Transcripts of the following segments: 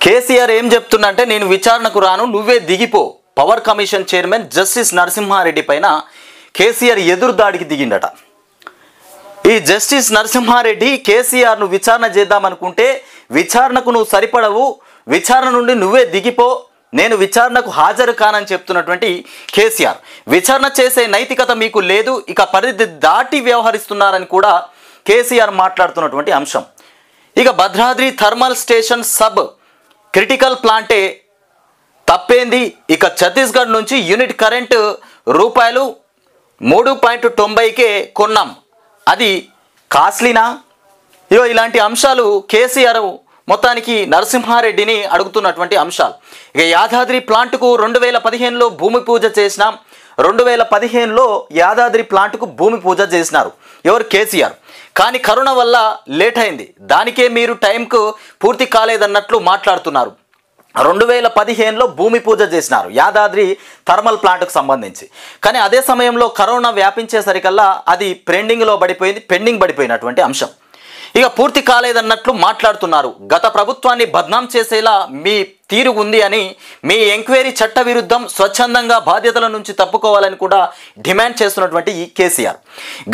కేసీఆర్ ఏం చెప్తుందంటే నేను విచారణకు రాను, నువ్వే దిగిపో. Power commission chairman justice Narasimha Reddy పైన కేసీఆర్ ఎదురుదాడికి దిగిండట. ఈ జస్టిస్ నరసింహారెడ్డి కేసీఆర్ను విచారణ చేద్దామనుకుంటే విచారణకు నువ్వు సరిపడవు, విచారణ నుండి నువ్వే దిగిపో, నేను విచారణకు హాజరు కానని చెప్తున్నటువంటి కేసీఆర్, విచారణ చేసే నైతికత మీకు లేదు, ఇక పరిధి దాటి వ్యవహరిస్తున్నారని కూడా కేసీఆర్ మాట్లాడుతున్నటువంటి అంశం. ఇక Bhadradri thermal station sub critical ప్లాంటే తప్పేంది, ఇక ఛత్తీస్గఢ్ నుంచి యూనిట్ కరెంటు రూపాయలు 3.90కే కొన్నాం, అది కాస్ట్లీనా? ఇలాంటి అంశాలు కేసీఆర్ మొత్తానికి నరసింహారెడ్డిని అడుగుతున్నటువంటి అంశాలు. ఇక యాదాద్రి ప్లాంట్కు 2015లో భూమి పూజ చేసినాం, 2015లో యాదాద్రి ప్లాంట్కు భూమి పూజ చేసినారు ఎవరు? కేసీఆర్. కానీ కరోనా వల్ల లేట్ అయింది, దానికే మీరు టైంకు పూర్తి కాలేదన్నట్లు మాట్లాడుతున్నారు. 2015లో భూమి పూజ చేసినారు యాదాద్రి థర్మల్ ప్లాంట్కు సంబంధించి, కానీ అదే సమయంలో కరోనా వ్యాపించేసరికల్లా అది పెండింగ్ పడిపోయినటువంటి అంశం. ఇక పూర్తి కాలేదన్నట్లు మాట్లాడుతున్నారు. గత ప్రభుత్వాన్ని బద్నాం చేసేలా మీ తీరు ఉంది అని, మీ ఎంక్వైరీ చట్టవిరుద్ధం, స్వచ్ఛందంగా బాధ్యతల నుంచి తప్పుకోవాలని కూడా డిమాండ్ చేస్తున్నటువంటి ఈ కేసీఆర్.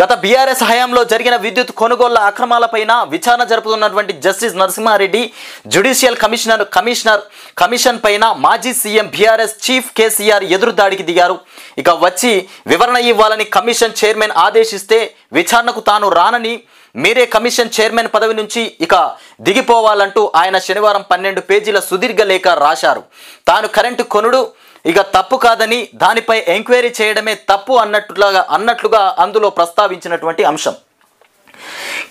గత బీఆర్ఎస్ హయాంలో జరిగిన విద్యుత్ కొనుగోళ్ల అక్రమాలపైన విచారణ జరుపుతున్నటువంటి జస్టిస్ నరసింహారెడ్డి జ్యుడిషియల్ కమిషన్ పైన మాజీ సీఎం బీఆర్ఎస్ చీఫ్ కేసీఆర్ ఎదురుదాడికి దిగారు. ఇక వచ్చి వివరణ ఇవ్వాలని కమిషన్ చైర్మన్ ఆదేశిస్తే విచారణకు తాను రానని, మీరే కమిషన్ చైర్మన్ పదవి నుంచి ఇక దిగిపోవాలంటూ ఆయన శనివారం 12 పేజీల సుదీర్ఘ లేఖ రాశారు. తాను కరెంటు కొనుడు ఇక తప్పు కాదని, దానిపై ఎంక్వైరీ చేయడమే తప్పు అన్నట్లుగా అందులో ప్రస్తావించినటువంటి అంశం.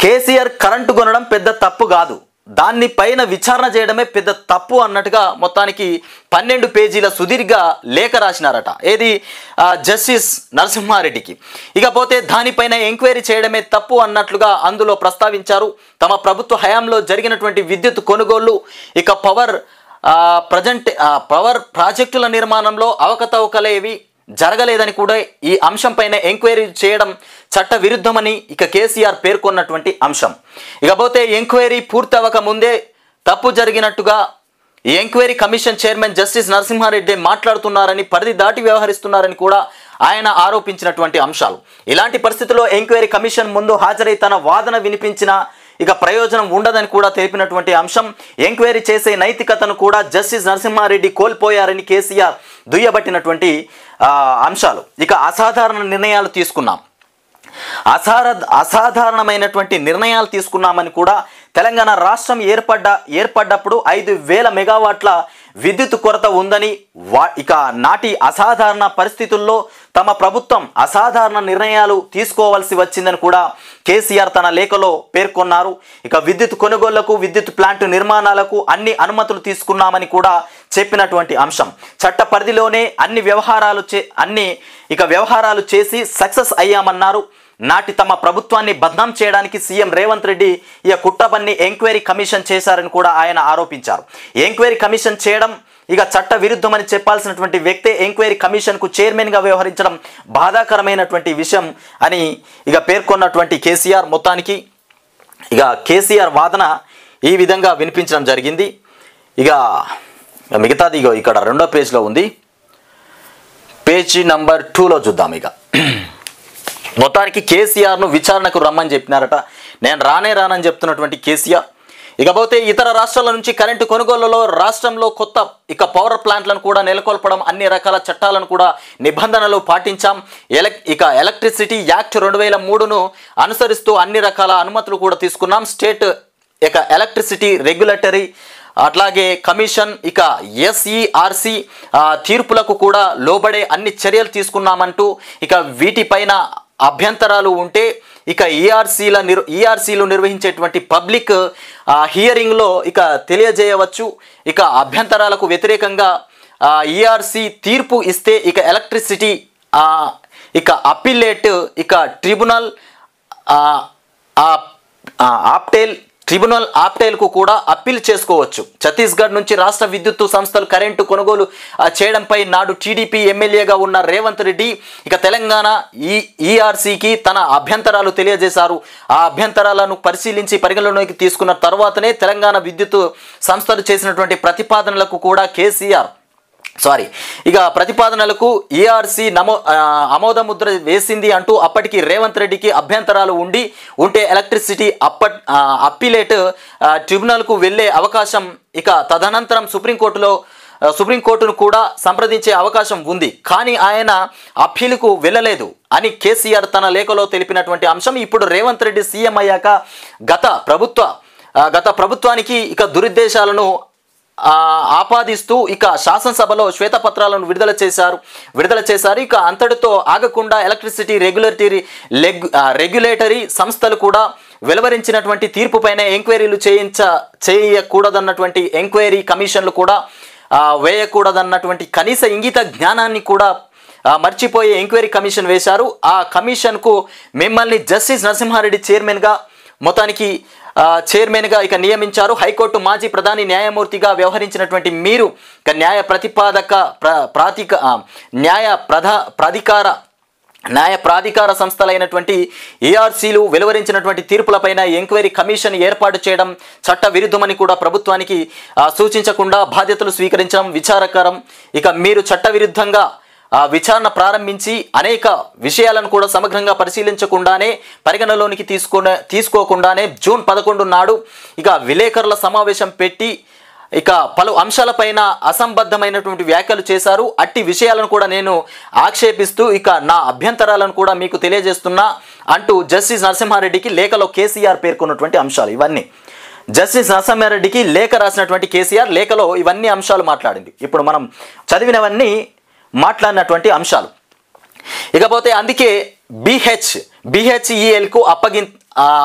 కేసీఆర్ కరెంటు కొనడం పెద్ద తప్పు కాదు, దాన్ని పైన విచారణ చేయడమే పెద్ద తప్పు అన్నట్టుగా మొత్తానికి 12 పేజీల సుదీర్ఘ లేఖ రాసినారట. ఏది? జస్టిస్ నరసింహారెడ్డికి. ఇకపోతే దానిపైన ఎంక్వైరీ చేయడమే తప్పు అన్నట్లుగా అందులో ప్రస్తావించారు. తమ ప్రభుత్వ హయాంలో జరిగినటువంటి విద్యుత్ కొనుగోళ్లు, ఇక పవర్ ప్రాజెక్టుల నిర్మాణంలో అవకతవకలేవి జరగలేదని కూడా ఈ అంశంపైన ఎంక్వైరీ చేయడం చట్ట విరుద్ధమని ఇక కేసీఆర్ పేర్కొన్నటువంటి అంశం. ఇకపోతే ఎంక్వైరీ పూర్తవక ముందే తప్పు జరిగినట్టుగా ఈ enquiry commission chairman justice Narasimha Reddy మాట్లాడుతున్నారని, పరిధి దాటి వ్యవహరిస్తున్నారని కూడా ఆయన ఆరోపించినటువంటి అంశాలు. ఇలాంటి పరిస్థితుల్లో ఎంక్వైరీ కమిషన్ ముందు హాజరై తన వాదన వినిపించిన ఇక ప్రయోజనం ఉండదని కూడా తెలిపినటువంటి అంశం. ఎంక్వైరీ చేసే నైతికతను కూడా జస్టిస్ నరసింహారెడ్డి కోల్పోయారని కేసీఆర్ దుయ్యబట్టినటువంటి అంశాలు. ఇక అసాధారణ నిర్ణయాలు తీసుకున్నాం, అసాధారణమైనటువంటి నిర్ణయాలు తీసుకున్నామని కూడా తెలంగాణ రాష్ట్రం ఏర్పడ్డప్పుడు 5,000 మెగావాట్ల విద్యుత్ కొరత ఉందని, ఇక నాటి అసాధారణ పరిస్థితుల్లో తమ ప్రభుత్వం అసాధారణ నిర్ణయాలు తీసుకోవాల్సి వచ్చిందని కూడా కేసీఆర్ తన లేఖలో పేర్కొన్నారు. ఇక విద్యుత్ కొనుగోళ్లకు, విద్యుత్ ప్లాంట్ నిర్మాణాలకు అన్ని అనుమతులు తీసుకున్నామని కూడా చెప్పినటువంటి అంశం. చట్ట పరిధిలోనే అన్ని వ్యవహారాలు చేసి సక్సెస్ అయ్యామన్నారు. నాటి తమ ప్రభుత్వాన్ని బద్నాం చేయడానికి సీఎం రేవంత్ రెడ్డి ఈ కుట్రపన్ని ఎంక్వైరీ కమిషన్ చేశారని కూడా ఆయన ఆరోపించారు. ఎంక్వైరీ కమిషన్ చేయడం ఇక చట్ట విరుద్ధమని చెప్పాల్సినటువంటి వ్యక్తే ఎంక్వైరీ కమిషన్కు చైర్మన్గా వ్యవహరించడం బాధాకరమైనటువంటి విషయం అని ఇక పేర్కొన్నటువంటి కేసీఆర్ మొత్తానికి ఇక కేసీఆర్ వాదన ఈ విధంగా వినిపించడం జరిగింది. ఇక మిగతాది ఇక్కడ 2వ పేజ్లో ఉంది, పేజీ నంబర్ 2లో చూద్దాం. ఇక మొత్తానికి కేసీఆర్ను విచారణకు రమ్మని చెప్పినారట. నేను రానని చెప్తున్నటువంటి కేసీఆర్. ఇకపోతే ఇతర రాష్ట్రాల నుంచి కరెంటు కొనుగోళ్లలో రాష్ట్రంలో కొత్త పవర్ ప్లాంట్లను కూడా నెలకొల్పడం, అన్ని రకాల చట్టాలను కూడా నిబంధనలు పాటించాం. ఎలక్ట్రిసిటీ యాక్ట్ 2003ను అనుసరిస్తూ అన్ని రకాల అనుమతులు కూడా తీసుకున్నాం. స్టేట్ ఎలక్ట్రిసిటీ రెగ్యులేటరీ అట్లాగే కమిషన్ SERC తీర్పులకు కూడా లోబడే అన్ని చర్యలు తీసుకున్నామంటూ వీటిపైన అభ్యంతరాలు ఉంటే ERCలు నిర్వహించేటువంటి పబ్లిక్ హియరింగ్లో తెలియజేయవచ్చు. అభ్యంతరాలకు వ్యతిరేకంగా ERC తీర్పు ఇస్తే ఎలక్ట్రిసిటీ అప్పీలేట్ ట్రిబ్యునల్ ఆప్టేల్ ట్రిబ్యునల్ ఆప్టైల్కు కూడా అప్పీల్ చేసుకోవచ్చు. ఛత్తీస్గఢ్ నుంచి రాష్ట్ర విద్యుత్ సంస్థలు కరెంటు కొనుగోలు చేయడంపై నాడు టీడీపీ ఎమ్మెల్యేగా ఉన్న రేవంత్ రెడ్డి ఇక తెలంగాణ ఈఆర్సీకి తన అభ్యంతరాలు తెలియజేశారు. ఆ అభ్యంతరాలను పరిశీలించి పరిగణలోకి తీసుకున్న తర్వాతనే తెలంగాణ విద్యుత్ సంస్థలు చేసినటువంటి ప్రతిపాదనలకు కూడా ప్రతిపాదనలకు ఈఆర్సీ ఆమోద ముద్ర వేసింది అంటూ అప్పటికి రేవంత్ రెడ్డికి అభ్యంతరాలు ఉంటే ఎలక్ట్రిసిటీ అప్పీలేట్ ట్రిబ్యునల్కు వెళ్లే అవకాశం ఇక తదనంతరం సుప్రీంకోర్టును కూడా సంప్రదించే అవకాశం ఉంది. కానీ ఆయన అప్పీలుకు వెళ్ళలేదు అని కేసీఆర్ తన లేఖలో తెలిపినటువంటి అంశం ఇప్పుడు రేవంత్ రెడ్డి సీఎం అయ్యాక గత ప్రభుత్వానికి ఇక దురుద్దేశాలను ఆపాదిస్తూ ఇక శాసనసభలో శ్వేతపత్రాలను విడుదల చేశారు. ఇక అంతటితో ఆగకుండా ఎలక్ట్రిసిటీ రెగ్యులేటరీ సంస్థలు కూడా వెలువరించినటువంటి తీర్పుపైన ఎంక్వైరీలు చేయకూడదన్నటువంటి ఎంక్వైరీ కమిషన్లు కూడా వేయకూడదన్నటువంటి కనీస ఇంగిత జ్ఞానాన్ని కూడా మర్చిపోయే ఎంక్వైరీ కమిషన్ వేశారు. ఆ కమిషన్కు మిమ్మల్ని జస్టిస్ నరసింహారెడ్డి చైర్మన్గా ఇక నియమించారు. హైకోర్టు మాజీ ప్రధాని న్యాయమూర్తిగా వ్యవహరించినటువంటి మీరు ఇక న్యాయ ప్రాధికార సంస్థలైనటువంటి ఏఆర్సీలు వెలువరించినటువంటి తీర్పులపైన ఎంక్వైరీ కమిషన్ ఏర్పాటు చేయడం చట్ట విరుద్ధమని కూడా ప్రభుత్వానికి సూచించకుండా బాధ్యతలు స్వీకరించడం విచారకరం. ఇక మీరు చట్టవిరుద్ధంగా విచారణ ప్రారంభించి అనేక విషయాలను కూడా సమగ్రంగా పరిశీలించకుండానే పరిగణలోనికి తీసుకోకుండానే జూన్ 11 నాడు ఇక విలేకరుల సమావేశం పెట్టి ఇక పలు అంశాలపైన అసంబద్ధమైనటువంటి వ్యాఖ్యలు చేశారు. అట్టి విషయాలను కూడా నేను ఆక్షేపిస్తూ ఇక నా అభ్యంతరాలను కూడా మీకు తెలియజేస్తున్నా అంటూ జస్టిస్ నరసింహారెడ్డికి లేఖలో కేసీఆర్ పేర్కొన్నటువంటి అంశాలు ఇవన్నీ. జస్టిస్ నరసింహారెడ్డికి లేఖ రాసినటువంటి కేసీఆర్ లేఖలో ఇవన్నీ అంశాలు మాట్లాడింది. ఇప్పుడు మనం చదివినవన్నీ మాట్లాడినటువంటి అంశాలు. ఇకపోతే అందుకే బిహెచ్ఈఎల్కు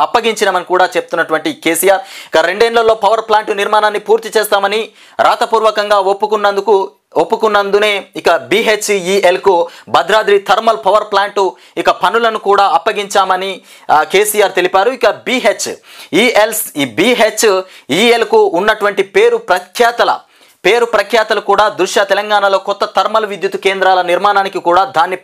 అప్పగించినామని కూడా చెప్తున్నటువంటి కేసీఆర్ ఇక 2 ఏళ్లలో పవర్ ప్లాంట్ నిర్మాణాన్ని పూర్తి చేస్తామని రాతపూర్వకంగా ఒప్పుకున్నందునే ఇక బిహెచ్ఈఎల్కు భద్రాద్రి థర్మల్ పవర్ ప్లాంట్ ఇక పనులను కూడా అప్పగించామని కేసీఆర్ తెలిపారు. ఇక బిహెచ్ఈఎల్కు ఉన్నటువంటి పేరు ప్రఖ్యాతలు కూడా దృశ్య తెలంగాణలో కొత్త థర్మల్ విద్యుత్ కేంద్రాల నిర్మాణానికి కూడా దాన్ని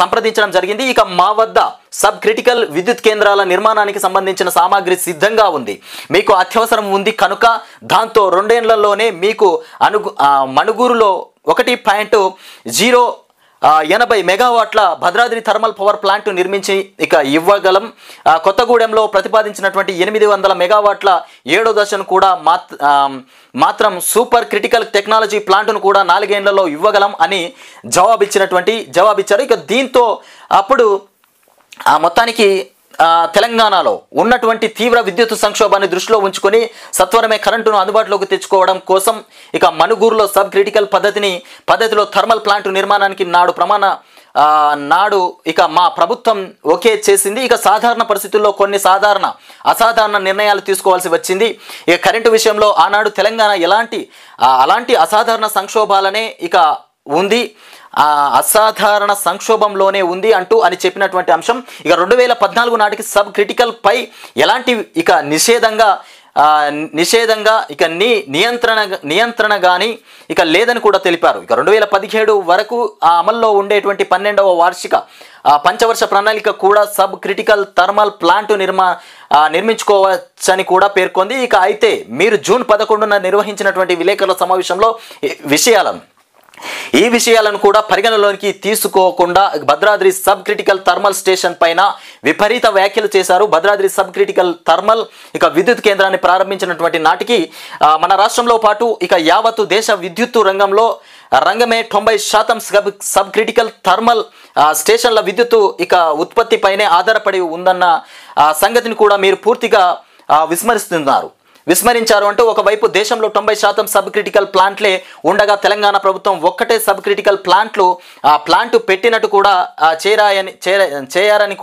సంప్రదించడం జరిగింది. ఇక మా వద్ద సబ్ క్రిటికల్ విద్యుత్ కేంద్రాల నిర్మాణానికి సంబంధించిన సామాగ్రి సిద్ధంగా ఉంది. మీకు అత్యవసరం ఉంది కనుక దాంతో 2 ఏళ్లలోనే మీకు మణుగూరులో 1.080 మెగావాట్ల భద్రాద్రి థర్మల్ పవర్ ప్లాంట్ నిర్మించి ఇక ఇవ్వగలం. కొత్తగూడెంలో ప్రతిపాదించినటువంటి 800 మెగావాట్ల 7వ దశను కూడా మాత్రం సూపర్ క్రిటికల్ టెక్నాలజీ ప్లాంట్ను కూడా 4 ఏళ్లలో ఇవ్వగలం అని జవాబిచ్చారు. ఇక దీంతో అప్పుడు మొత్తానికి తెలంగాణలో ఉన్నటువంటి తీవ్ర విద్యుత్ సంక్షోభాన్ని దృష్టిలో ఉంచుకొని సత్వరమే కరెంటును అందుబాటులోకి తెచ్చుకోవడం కోసం ఇక మణుగూరులో సబ్ క్రిటికల్ పద్ధతిలో థర్మల్ ప్లాంట్ నిర్మాణానికి నాడు ఇక మా ప్రభుత్వం ఓకే చేసింది. ఇక సాధారణ పరిస్థితుల్లో కొన్ని అసాధారణ నిర్ణయాలు తీసుకోవాల్సి వచ్చింది. ఇక కరెంటు విషయంలో ఆనాడు తెలంగాణ అలాంటి అసాధారణ సంక్షోభాలనే ఇక ఉంది, అసాధారణ సంక్షోభంలోనే ఉంది అని చెప్పినటువంటి అంశం. ఇక 2014 నాటికి సబ్ క్రిటికల్ పై ఎలాంటి ఇక నిషేధంగా ఇక నియంత్రణ కానీ ఇక లేదని కూడా తెలిపారు. ఇక 2017 వరకు అమల్లో ఉండేటువంటి 12వ వార్షిక పంచవర్ష ప్రణాళిక కూడా సబ్ క్రిటికల్ థర్మల్ ప్లాంట్ నిర్మించుకోవచ్చని కూడా పేర్కొంది. ఇక అయితే మీరు జూన్ 11న నిర్వహించినటువంటి విలేకరుల సమావేశంలో ఈ విషయాలను కూడా పరిగణలోనికి తీసుకోకుండా Bhadradri sub critical thermal station పైన విపరీత వ్యాఖ్యలు చేశారు. భద్రాద్రి సబ్ క్రిటికల్ థర్మల్ ఇక విద్యుత్ కేంద్రాన్ని ప్రారంభించినటువంటి నాటికి మన రాష్ట్రంలో పాటు ఇక యావత్తు దేశ విద్యుత్తు రంగమే 90% సబ్ క్రిటికల్ థర్మల్ స్టేషన్ల విద్యుత్తు ఇక ఉత్పత్తిపైనే ఆధారపడి ఉందన్న సంగతిని కూడా మీరు పూర్తిగా విస్మరించారు అంటూ ఒకవైపు దేశంలో 90% సబ్ క్రిటికల్ ప్లాంట్లే ఉండగా తెలంగాణ ప్రభుత్వం ఒక్కటే సబ్ క్రిటికల్ ప్లాంట్ పెట్టినట్టు కూడా చేయారని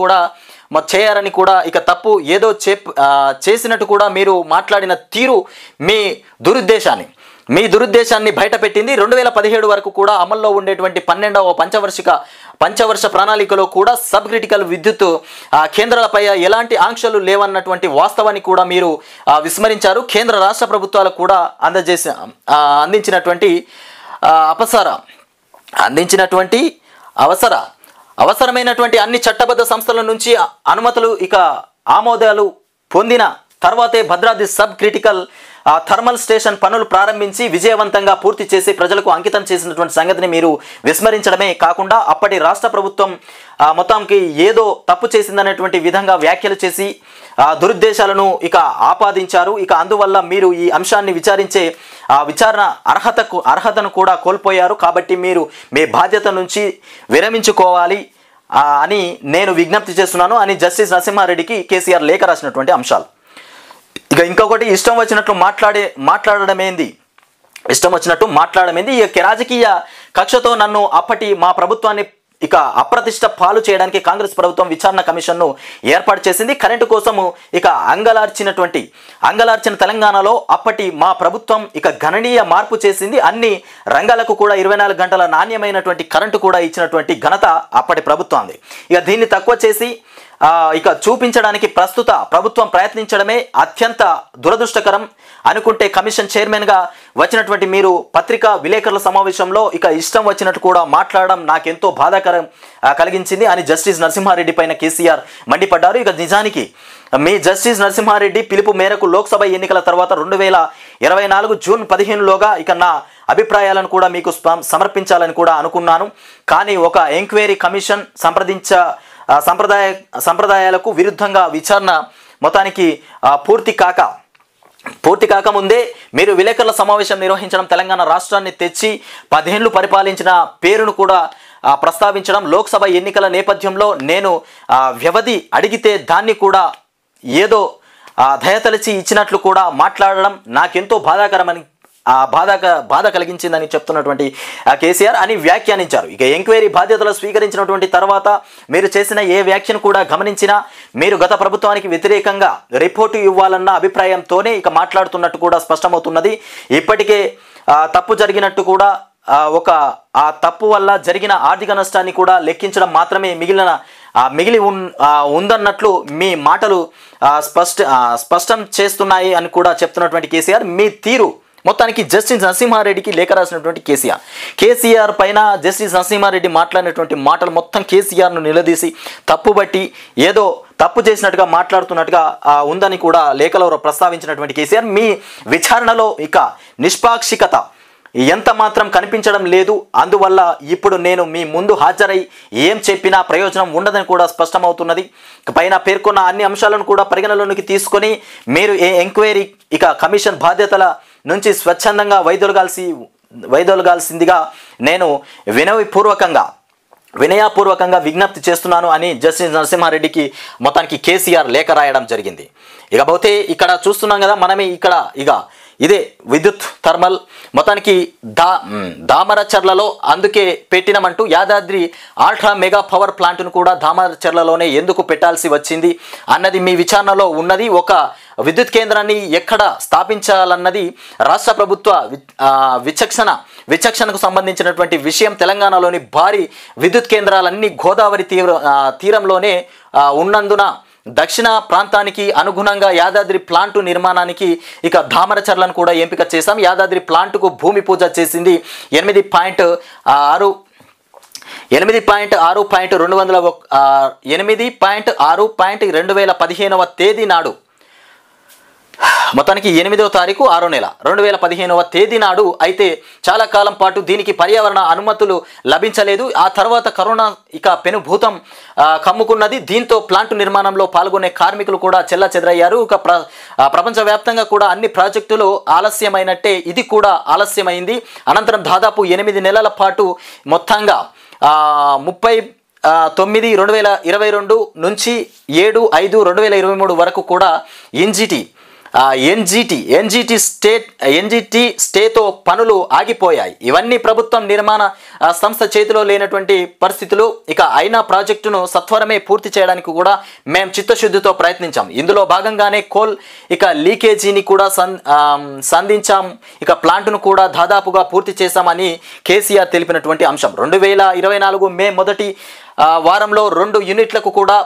కూడా ఇక తప్పు ఏదో చేసినట్టు కూడా మీరు మాట్లాడిన తీరు మీ దురుద్దేశాన్ని బయటపెట్టింది. 2017 వరకు కూడా అమల్లో ఉండేటువంటి 12వ పంచవర్ష ప్రణాళికలో కూడా సబ్ క్రిటికల్ విద్యుత్ కేంద్రాలపై ఎలాంటి ఆంక్షలు లేవన్నటువంటి వాస్తవాన్ని కూడా మీరు విస్మరించారు. కేంద్ర రాష్ట్ర ప్రభుత్వాలకు కూడా అందించినటువంటి అవసరమైనటువంటి అన్ని చట్టబద్ధ సంస్థల నుంచి అనుమతులు ఆమోదాలు పొందిన తర్వాతే Bhadradri sub critical thermal station పనులు ప్రారంభించి విజయవంతంగా పూర్తి చేసి ప్రజలకు అంకితం చేసినటువంటి సంగతిని మీరు విస్మరించడమే కాకుండా అప్పటి రాష్ట్ర ప్రభుత్వం మొత్తానికి ఏదో తప్పు చేసిందనేటువంటి విధంగా వ్యాఖ్యలు చేసి దురుద్దేశాలను ఆపాదించారు. అందువల్ల మీరు ఈ అంశాన్ని విచారించే విచారణ అర్హతను కూడా కోల్పోయారు. కాబట్టి మీరు మీ బాధ్యత నుంచి విరమించుకోవాలి అని నేను విజ్ఞప్తి చేస్తున్నాను అని జస్టిస్ నరసింహారెడ్డికి కేసీఆర్ లేఖ రాసినటువంటి అంశాలు. ఇంకొకటి ఇష్టం వచ్చినట్లు మాట్లాడడమేంది రాజకీయ కక్షతో నన్ను అప్పటి మా ప్రభుత్వాన్ని అప్రతిష్ట పాలు చేయడానికి కాంగ్రెస్ ప్రభుత్వం విచారణ కమిషన్ను ఏర్పాటు చేసింది. కరెంటు కోసము అంగలార్చిన తెలంగాణలో అప్పటి మా ప్రభుత్వం గణనీయ మార్పు చేసింది. అన్ని రంగాలకు కూడా 24 గంటల నాణ్యమైనటువంటి కరెంటు కూడా ఇచ్చినటువంటి ఘనత అప్పటి ప్రభుత్వాన్ని. దీన్ని తక్కువ చేసి చూపించడానికి ప్రస్తుత ప్రభుత్వం ప్రయత్నించడమే అత్యంత దురదృష్టకరం అనుకుంటే కమిషన్ చైర్మన్గా వచ్చినటువంటి మీరు పత్రికా విలేకరుల సమావేశంలో ఇష్టం వచ్చినట్టు కూడా మాట్లాడడం నాకెంతో బాధాకరం కలిగించింది అని జస్టిస్ నరసింహారెడ్డి పైన కేసీఆర్ మండిపడ్డారు. నిజానికి మీ జస్టిస్ నరసింహారెడ్డి పిలుపు మేరకు లోక్సభ ఎన్నికల తర్వాత 2024 జూన్ 15లోగా నా అభిప్రాయాలను కూడా మీకు సమర్పించాలని కూడా అనుకున్నాను. కానీ ఒక ఎంక్వైరీ కమిషన్ సంప్రదాయాలకు విరుద్ధంగా విచారణ మొత్తానికి పూర్తి కాకముందే మీరు విలేకరుల సమావేశం నిర్వహించడం, తెలంగాణ రాష్ట్రాన్ని తెచ్చి 10 ఏళ్లు పరిపాలించిన పేరును కూడా ప్రస్తావించడం, లోక్సభ ఎన్నికల నేపథ్యంలో నేను వ్యవధి అడిగితే దాన్ని కూడా ఏదో దయతలిచి ఇచ్చినట్లు కూడా మాట్లాడడం నాకెంతో బాధ కలిగించిందని చెప్తున్నటువంటి కేసీఆర్ అని వ్యాఖ్యానించారు. ఎంక్వైరీ బాధ్యతలు స్వీకరించినటువంటి తర్వాత మీరు చేసిన ఏ వ్యాఖ్యను కూడా గమనించినా మీరు గత ప్రభుత్వానికి వ్యతిరేకంగా రిపోర్టు ఇవ్వాలన్న అభిప్రాయంతోనే మాట్లాడుతున్నట్టు కూడా స్పష్టమవుతున్నది. ఇప్పటికే తప్పు జరిగినట్టు కూడా ఆ తప్పు వల్ల జరిగిన ఆర్థిక నష్టాన్ని కూడా లెక్కించడం మాత్రమే మిగిలి ఉందన్నట్లు మీ మాటలు స్పష్టం చేస్తున్నాయి అని కూడా చెప్తున్నటువంటి కేసీఆర్ మీ తీరు మొత్తానికి జస్టిస్ నరసింహారెడ్డికి లేఖ రాసినటువంటి కేసీఆర్ పైన జస్టిస్ నరసింహారెడ్డి మాట్లాడినటువంటి మాటలు మొత్తం కేసీఆర్ను నిలదీసి తప్పుబట్టి ఏదో తప్పు చేసినట్టుగా మాట్లాడుతున్నట్టుగా ఉందని కూడా లేఖలో ప్రస్తావించినటువంటి కేసీఆర్ మీ విచారణలో నిష్పాక్షికత ఎంత మాత్రం కనిపించడం లేదు. అందువల్ల ఇప్పుడు నేను మీ ముందు హాజరై ఏం చెప్పినా ప్రయోజనం ఉండదని కూడా స్పష్టమవుతున్నది. పైన పేర్కొన్న అన్ని అంశాలను కూడా పరిగణలోనికి తీసుకొని మీరు ఎంక్వైరీ కమిషన్ బాధ్యతల నుంచి స్వచ్ఛందంగా వైదొలగాల్సిందిగా నేను వినయపూర్వకంగా విజ్ఞప్తి చేస్తున్నాను అని జస్టిస్ నరసింహారెడ్డికి మొత్తానికి కేసీఆర్ లేఖ రాయడం జరిగింది. ఇకపోతే ఇక్కడ చూస్తున్నాం కదా మనమే ఇదే విద్యుత్ థర్మల్ మొత్తానికి దామరచర్లలో అందుకే పెట్టినమంటూ యాదాద్రి అల్ట్రా మెగా పవర్ ప్లాంట్ను కూడా దామరచర్లలోనే ఎందుకు పెట్టాల్సి వచ్చింది అన్నది మీ విచారణలో ఉన్నది. ఒక విద్యుత్ కేంద్రాన్ని ఎక్కడ స్థాపించాలన్నది రాష్ట్ర ప్రభుత్వ విచక్షణకు సంబంధించినటువంటి విషయం. తెలంగాణలోని భారీ విద్యుత్ కేంద్రాలన్నీ గోదావరి తీరంలోనే ఉన్నందున దక్షిణ ప్రాంతానికి అనుగుణంగా యాదాద్రి ప్లాంటు నిర్మాణానికి దామరచర్లను కూడా ఎంపిక చేశాం. యాదాద్రి ప్లాంటుకు భూమి పూజ చేసింది 8.6.2015 తేదీ నాడు మొత్తానికి 8వ తారీఖు 6వ నెల 2015వ తేదీ నాడు. అయితే చాలా కాలం పాటు దీనికి పర్యావరణ అనుమతులు లభించలేదు. ఆ తర్వాత కరోనా పెనుభూతం కమ్ముకున్నది. దీంతో ప్లాంటు నిర్మాణంలో పాల్గొనే కార్మికులు కూడా చెల్లాచెదరయ్యారు. ప్రపంచవ్యాప్తంగా కూడా అన్ని ప్రాజెక్టులు ఆలస్యమైనట్టే ఇది కూడా ఆలస్యమైంది. అనంతరం దాదాపు 8 నెలల పాటు మొత్తంగా 30/9/2022 నుంచి 7/5/2023 వరకు కూడా ఎన్జిటి ఎన్జిటి స్టేతో పనులు ఆగిపోయాయి. ఇవన్నీ ప్రభుత్వం నిర్మాణ సంస్థ చేతిలో లేనటువంటి పరిస్థితులు. ఇక అయినా ప్రాజెక్టును సత్వరమే పూర్తి చేయడానికి కూడా మేము చిత్తశుద్ధితో ప్రయత్నించాం. ఇందులో భాగంగానే కోల్ లీకేజీని కూడా సంధించాం. ఇక ప్లాంట్ను కూడా దాదాపుగా పూర్తి చేశామని కేసీఆర్ తెలిపినటువంటి అంశం. 2024 మే మొదటి వారంలో 2 యూనిట్లకు కూడా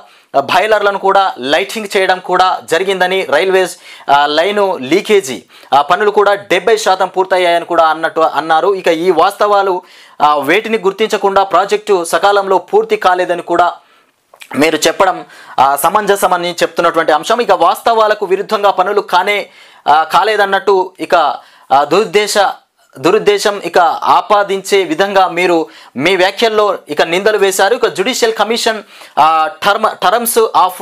బాయిలర్లను కూడా లైటింగ్ చేయడం కూడా జరిగిందని, రైల్వేస్ లైను లీకేజీ పనులు కూడా 70% పూర్తయ్యాయని కూడా అన్నారు. ఇక ఈ వాస్తవాలు వేటిని గుర్తించకుండా ప్రాజెక్టు సకాలంలో పూర్తి కాలేదని కూడా మీరు చెప్పడం సమంజసమని చెప్తున్నటువంటి అంశం. ఇక వాస్తవాలకు విరుద్ధంగా పనులు కాలేదన్నట్టు ఇక దురుద్దేశం ఇక ఆపాదించే విధంగా మీరు మీ వ్యాఖ్యల్లో ఇక నిందలు వేశారు. ఇక జ్యుడిషియల్ కమిషన్ టర్మ్స్ ఆఫ్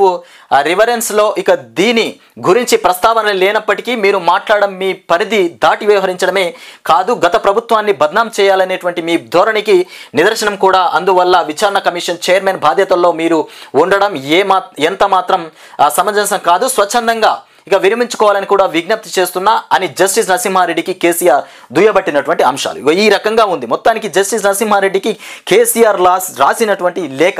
రిఫరెన్స్లో ఇక దీని గురించి ప్రస్తావన లేనప్పటికీ మీరు మాట్లాడడం మీ పరిధి దాటి వ్యవహరించడమే కాదు, గత ప్రభుత్వాన్ని బద్నాం చేయాలనేటువంటి మీ ధోరణికి నిదర్శనం కూడా. అందువల్ల విచారణ కమిషన్ చైర్మన్ బాధ్యతల్లో మీరు ఉండడం ఎంత మాత్రం సమంజసం కాదు. స్వచ్ఛందంగా ఇక విరమించుకోవాలని కూడా విజ్ఞప్తి చేస్తున్నా అని జస్టిస్ నరసింహారెడ్డికి కేసీఆర్ దుయ్యబట్టినటువంటి అంశాలు ఈ రకంగా ఉంది. మొత్తానికి జస్టిస్ నరసింహారెడ్డికి కేసీఆర్ రాసినటువంటి లేఖ.